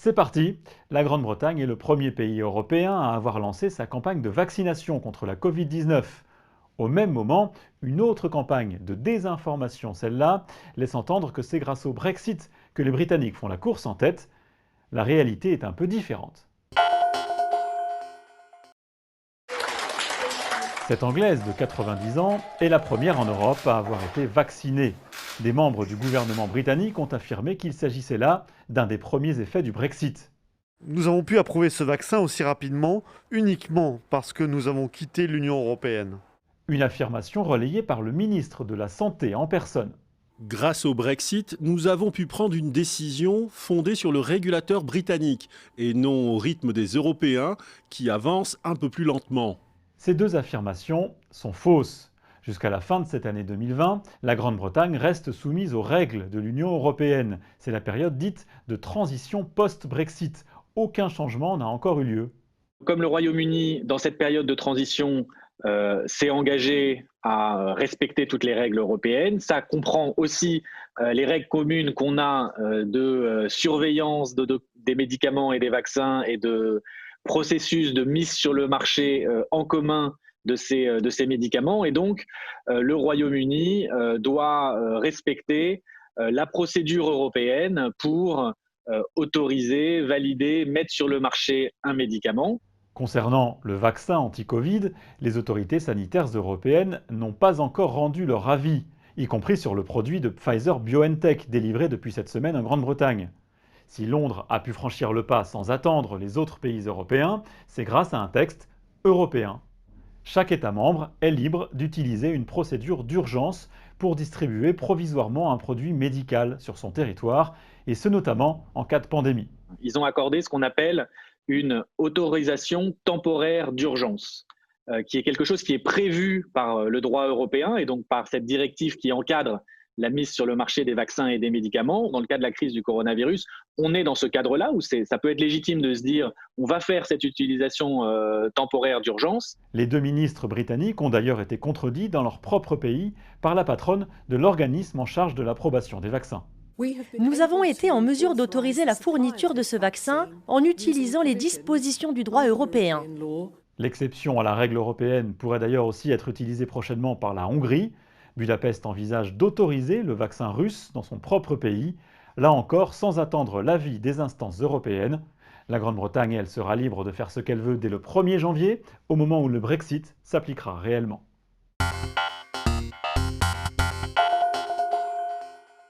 C'est parti! La Grande-Bretagne est le premier pays européen à avoir lancé sa campagne de vaccination contre la Covid-19. Au même moment, une autre campagne de désinformation, celle-là, laisse entendre que c'est grâce au Brexit que les Britanniques font la course en tête. La réalité est un peu différente. Cette Anglaise de 90 ans est la première en Europe à avoir été vaccinée. Des membres du gouvernement britannique ont affirmé qu'il s'agissait là d'un des premiers effets du Brexit. Nous avons pu approuver ce vaccin aussi rapidement uniquement parce que nous avons quitté l'Union européenne. Une affirmation relayée par le ministre de la Santé en personne. Grâce au Brexit, nous avons pu prendre une décision fondée sur le régulateur britannique et non au rythme des Européens qui avancent un peu plus lentement. Ces deux affirmations sont fausses. Jusqu'à la fin de cette année 2020, la Grande-Bretagne reste soumise aux règles de l'Union européenne. C'est la période dite de transition post-Brexit. Aucun changement n'a encore eu lieu. Comme le Royaume-Uni, dans cette période de transition, s'est engagé à respecter toutes les règles européennes, ça comprend aussi les règles communes qu'on a de surveillance des médicaments et des vaccins et de processus de mise sur le marché en commun de ces médicaments. Et donc, le Royaume-Uni doit respecter la procédure européenne pour autoriser, valider, mettre sur le marché un médicament. Concernant le vaccin anti-Covid, les autorités sanitaires européennes n'ont pas encore rendu leur avis, y compris sur le produit de Pfizer-BioNTech délivré depuis cette semaine en Grande-Bretagne. Si Londres a pu franchir le pas sans attendre les autres pays européens, c'est grâce à un texte européen. Chaque État membre est libre d'utiliser une procédure d'urgence pour distribuer provisoirement un produit médical sur son territoire, et ce notamment en cas de pandémie. Ils ont accordé ce qu'on appelle une autorisation temporaire d'urgence, qui est quelque chose qui est prévu par le droit européen et donc par cette directive qui encadre la mise sur le marché des vaccins et des médicaments. Dans le cas de la crise du coronavirus, on est dans ce cadre-là où ça peut être légitime de se dire on va faire cette utilisation temporaire d'urgence. Les deux ministres britanniques ont d'ailleurs été contredits dans leur propre pays par la patronne de l'organisme en charge de l'approbation des vaccins. Nous avons été en mesure d'autoriser la fourniture de ce vaccin en utilisant les dispositions du droit européen. L'exception à la règle européenne pourrait d'ailleurs aussi être utilisée prochainement par la Hongrie. Budapest envisage d'autoriser le vaccin russe dans son propre pays, là encore sans attendre l'avis des instances européennes. La Grande-Bretagne, elle, sera libre de faire ce qu'elle veut dès le 1er janvier, au moment où le Brexit s'appliquera réellement.